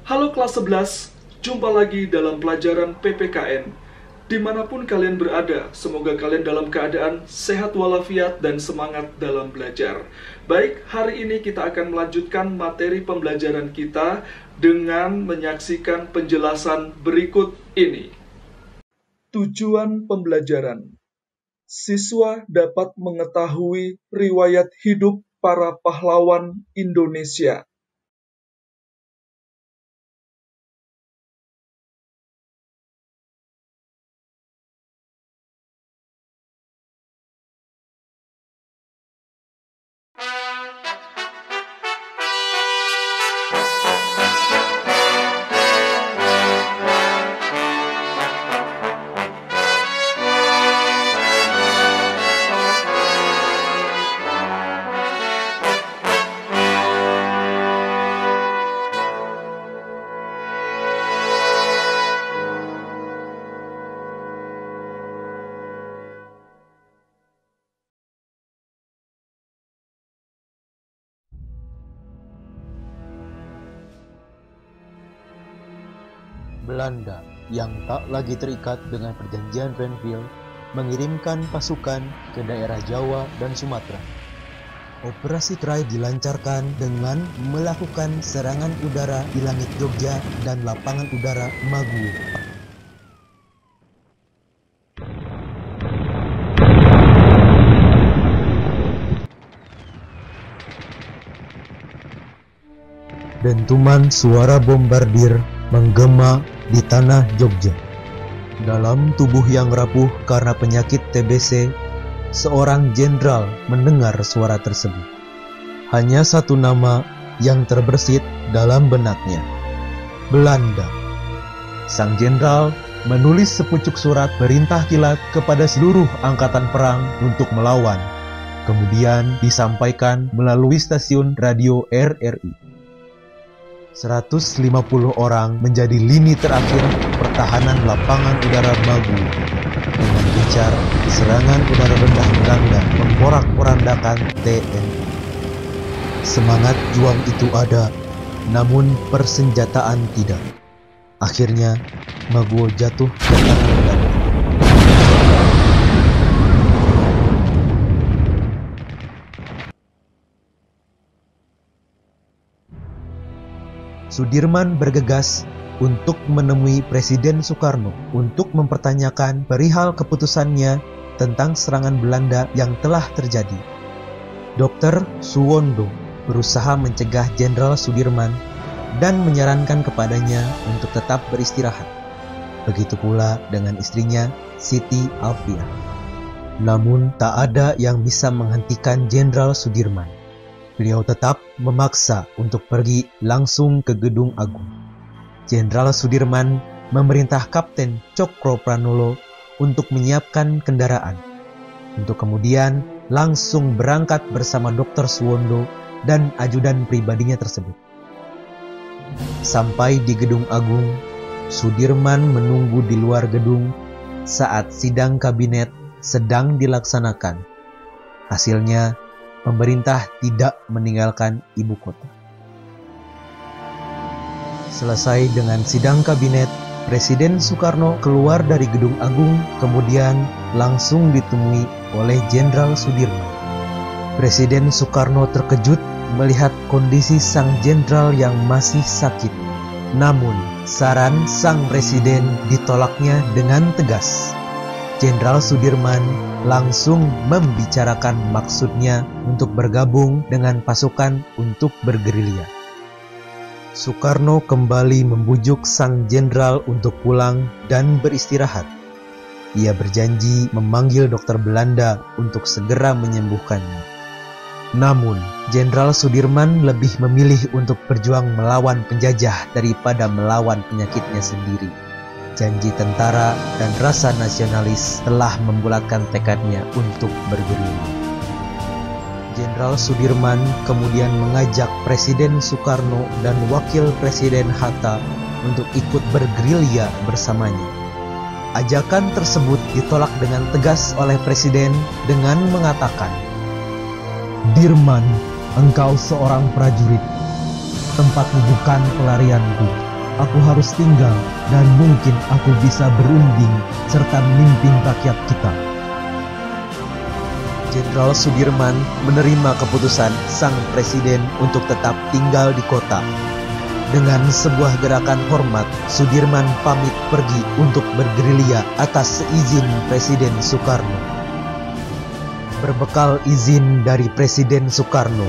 Halo kelas 11, jumpa lagi dalam pelajaran PPKN. Dimanapun kalian berada, semoga kalian dalam keadaan sehat walafiat dan semangat dalam belajar. Baik, hari ini kita akan melanjutkan materi pembelajaran kita dengan menyaksikan penjelasan berikut ini. Tujuan pembelajaran: siswa dapat mengetahui riwayat hidup para pahlawan Indonesia. Belanda yang tak lagi terikat dengan perjanjian Renville mengirimkan pasukan ke daerah Jawa dan Sumatera. Operasi Try dilancarkan dengan melakukan serangan udara di langit Jogja dan lapangan udara Maguwo. Dentuman suara bombardir menggema di tanah Jogja. Dalam tubuh yang rapuh karena penyakit TBC, seorang jenderal mendengar suara tersebut. Hanya satu nama yang terbersit dalam benaknya: Belanda. Sang jenderal menulis sepucuk surat perintah kilat kepada seluruh angkatan perang untuk melawan. Kemudian disampaikan melalui stasiun radio RRI. 150 orang menjadi lini terakhir pertahanan lapangan udara Maguwo. Dengan gencar, serangan udara rendah Belanda memporak-porandakan TNI. Semangat juang itu ada, namun persenjataan tidak. Akhirnya, Maguwo jatuh ke tangan Belanda. Sudirman bergegas untuk menemui Presiden Soekarno untuk mempertanyakan perihal keputusannya tentang serangan Belanda yang telah terjadi. Dr. Suwondo berusaha mencegah Jenderal Sudirman dan menyarankan kepadanya untuk tetap beristirahat. Begitu pula dengan istrinya, Siti Alfiah. Namun tak ada yang bisa menghentikan Jenderal Sudirman. Beliau tetap memaksa untuk pergi langsung ke Gedung Agung. Jenderal Sudirman memerintah Kapten Cokropranolo untuk menyiapkan kendaraan, untuk kemudian langsung berangkat bersama Dr. Suwondo dan ajudan pribadinya tersebut. Sampai di Gedung Agung, Sudirman menunggu di luar gedung saat sidang kabinet sedang dilaksanakan. Hasilnya, pemerintah tidak meninggalkan ibu kota. Selesai dengan sidang kabinet, Presiden Soekarno keluar dari Gedung Agung, kemudian langsung ditemui oleh Jenderal Sudirman. Presiden Soekarno terkejut melihat kondisi sang jenderal yang masih sakit. Namun, saran sang presiden ditolaknya dengan tegas. Jenderal Sudirman langsung membicarakan maksudnya untuk bergabung dengan pasukan untuk bergerilya. Soekarno kembali membujuk sang jenderal untuk pulang dan beristirahat. Ia berjanji memanggil dokter Belanda untuk segera menyembuhkannya. Namun, Jenderal Sudirman lebih memilih untuk berjuang melawan penjajah daripada melawan penyakitnya sendiri. Janji tentara dan rasa nasionalis telah membulatkan tekadnya untuk bergerilya. Jenderal Sudirman kemudian mengajak Presiden Soekarno dan Wakil Presiden Hatta untuk ikut bergerilya bersamanya. Ajakan tersebut ditolak dengan tegas oleh Presiden dengan mengatakan, "Dirman, engkau seorang prajurit, tempatmu bukan pelarianku. aku harus tinggal dan mungkin aku bisa berunding serta memimpin rakyat kita. Jenderal Sudirman menerima keputusan sang presiden untuk tetap tinggal di kota. Dengan sebuah gerakan hormat, Sudirman pamit pergi untuk bergerilya atas seizin Presiden Soekarno. Berbekal izin dari Presiden Soekarno,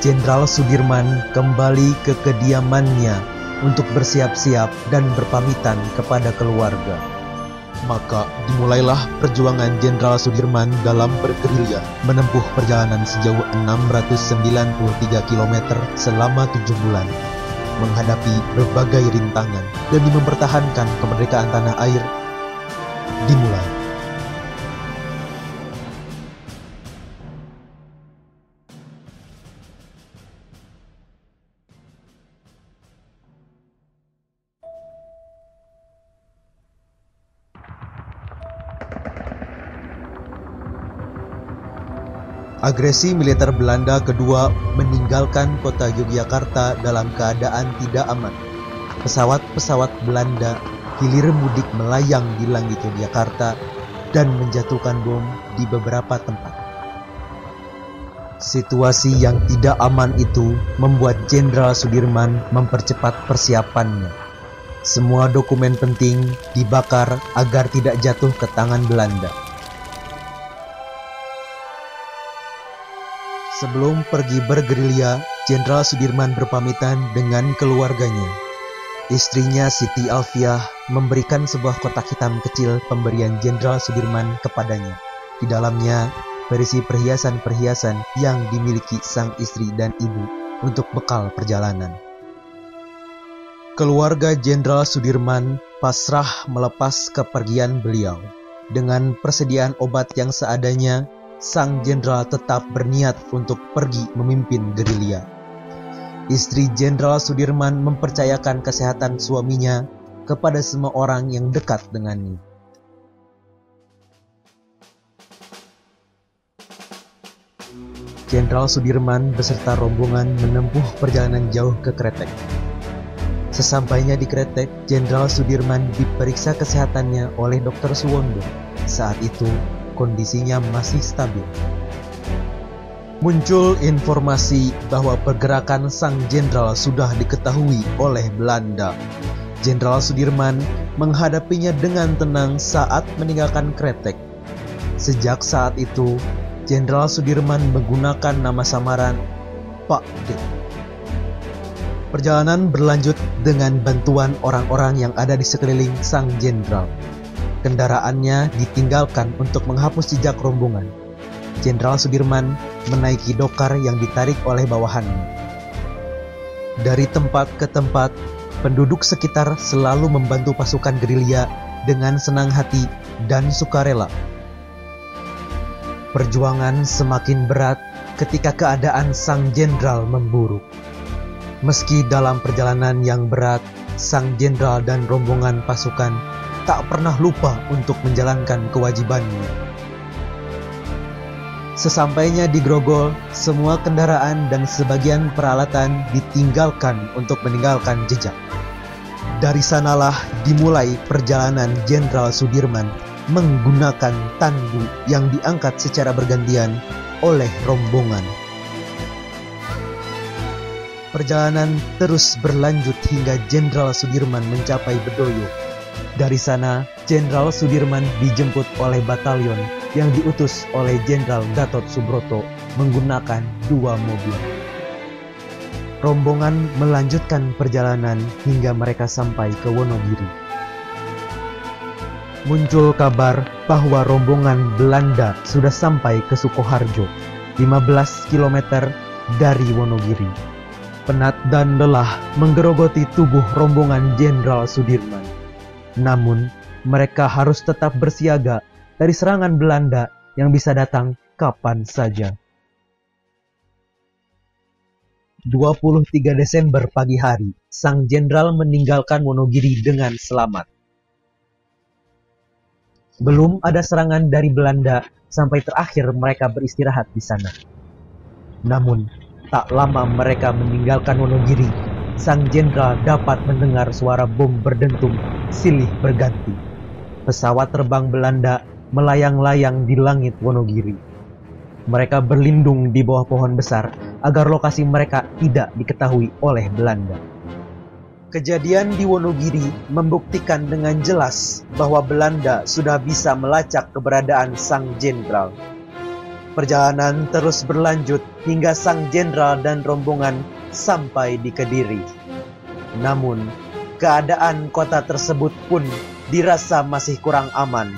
Jenderal Sudirman kembali ke kediamannya untuk bersiap-siap dan berpamitan kepada keluarga. Maka dimulailah perjuangan Jenderal Sudirman dalam bergerilya menempuh perjalanan sejauh 693 km selama 7 bulan, menghadapi berbagai rintangan demi mempertahankan kemerdekaan tanah air. Dimulai. Agresi militer Belanda kedua meninggalkan kota Yogyakarta dalam keadaan tidak aman. Pesawat-pesawat Belanda hilir mudik melayang di langit Yogyakarta dan menjatuhkan bom di beberapa tempat. Situasi yang tidak aman itu membuat Jenderal Sudirman mempercepat persiapannya. Semua dokumen penting dibakar agar tidak jatuh ke tangan Belanda. Sebelum pergi bergerilya, Jenderal Sudirman berpamitan dengan keluarganya. Istrinya Siti Alfiah memberikan sebuah kotak hitam kecil pemberian Jenderal Sudirman kepadanya. Di dalamnya berisi perhiasan-perhiasan yang dimiliki sang istri dan ibu untuk bekal perjalanan. Keluarga Jenderal Sudirman pasrah melepas kepergian beliau. Dengan persediaan obat yang seadanya, sang jenderal tetap berniat untuk pergi memimpin gerilya. Istri Jenderal Sudirman mempercayakan kesehatan suaminya kepada semua orang yang dekat dengannya. Jenderal Sudirman beserta rombongan menempuh perjalanan jauh ke Kretek. Sesampainya di Kretek, Jenderal Sudirman diperiksa kesehatannya oleh Dr. Suwondo. Saat itu, kondisinya masih stabil. Muncul informasi bahwa pergerakan sang jenderal sudah diketahui oleh Belanda. Jenderal Sudirman menghadapinya dengan tenang saat meninggalkan Kretek. Sejak saat itu, Jenderal Sudirman menggunakan nama samaran Pak D. Perjalanan berlanjut dengan bantuan orang-orang yang ada di sekeliling sang jenderal. Kendaraannya ditinggalkan untuk menghapus jejak rombongan. Jenderal Sudirman menaiki dokar yang ditarik oleh bawahannya. Dari tempat ke tempat, penduduk sekitar selalu membantu pasukan gerilya dengan senang hati dan sukarela. Perjuangan semakin berat ketika keadaan sang jenderal memburuk. Meski dalam perjalanan yang berat, sang jenderal dan rombongan pasukan tak pernah lupa untuk menjalankan kewajibannya. Sesampainya di Grogol, semua kendaraan dan sebagian peralatan ditinggalkan untuk meninggalkan jejak. Dari sanalah dimulai perjalanan Jenderal Sudirman menggunakan tandu yang diangkat secara bergantian oleh rombongan. Perjalanan terus berlanjut hingga Jenderal Sudirman mencapai Bedoyo. Dari sana, Jenderal Sudirman dijemput oleh batalion yang diutus oleh Jenderal Gatot Subroto menggunakan 2 mobil. Rombongan melanjutkan perjalanan hingga mereka sampai ke Wonogiri. Muncul kabar bahwa rombongan Belanda sudah sampai ke Sukoharjo, 15 km dari Wonogiri. Penat dan lelah menggerogoti tubuh rombongan Jenderal Sudirman. Namun, mereka harus tetap bersiaga dari serangan Belanda yang bisa datang kapan saja. 23 Desember pagi hari, sang jenderal meninggalkan Wonogiri dengan selamat. Belum ada serangan dari Belanda sampai terakhir mereka beristirahat di sana. Namun, tak lama mereka meninggalkan Wonogiri, sang jenderal dapat mendengar suara bom berdentum silih berganti. Pesawat terbang Belanda melayang-layang di langit Wonogiri. Mereka berlindung di bawah pohon besar agar lokasi mereka tidak diketahui oleh Belanda. Kejadian di Wonogiri membuktikan dengan jelas bahwa Belanda sudah bisa melacak keberadaan sang jenderal. Perjalanan terus berlanjut hingga sang jenderal dan rombongan sampai di Kediri. Namun, keadaan kota tersebut pun dirasa masih kurang aman.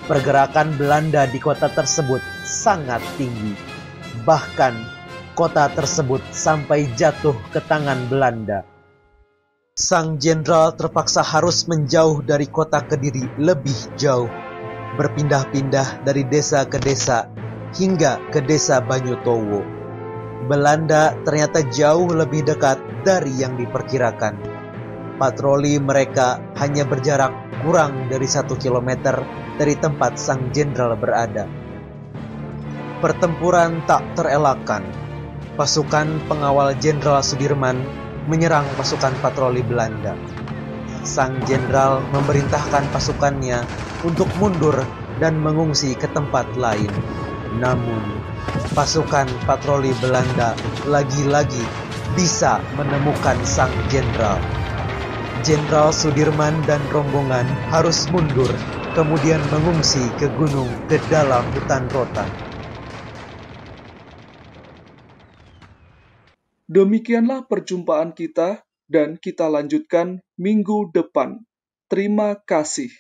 Pergerakan Belanda di kota tersebut sangat tinggi. Bahkan, kota tersebut sampai jatuh ke tangan Belanda. Sang jenderal terpaksa harus menjauh dari kota Kediri lebih jauh, berpindah-pindah dari desa ke desa, hingga ke desa Banyutowo. Belanda ternyata jauh lebih dekat dari yang diperkirakan. Patroli mereka hanya berjarak kurang dari 1 kilometer dari tempat sang jenderal berada. Pertempuran tak terelakkan. Pasukan pengawal Jenderal Sudirman menyerang pasukan patroli Belanda. Sang jenderal memerintahkan pasukannya untuk mundur dan mengungsi ke tempat lain. Namun, pasukan patroli Belanda lagi-lagi bisa menemukan sang jenderal. Jenderal Sudirman dan rombongan harus mundur, kemudian mengungsi ke gunung ke dalam hutan rotan. Demikianlah perjumpaan kita dan kita lanjutkan minggu depan. Terima kasih.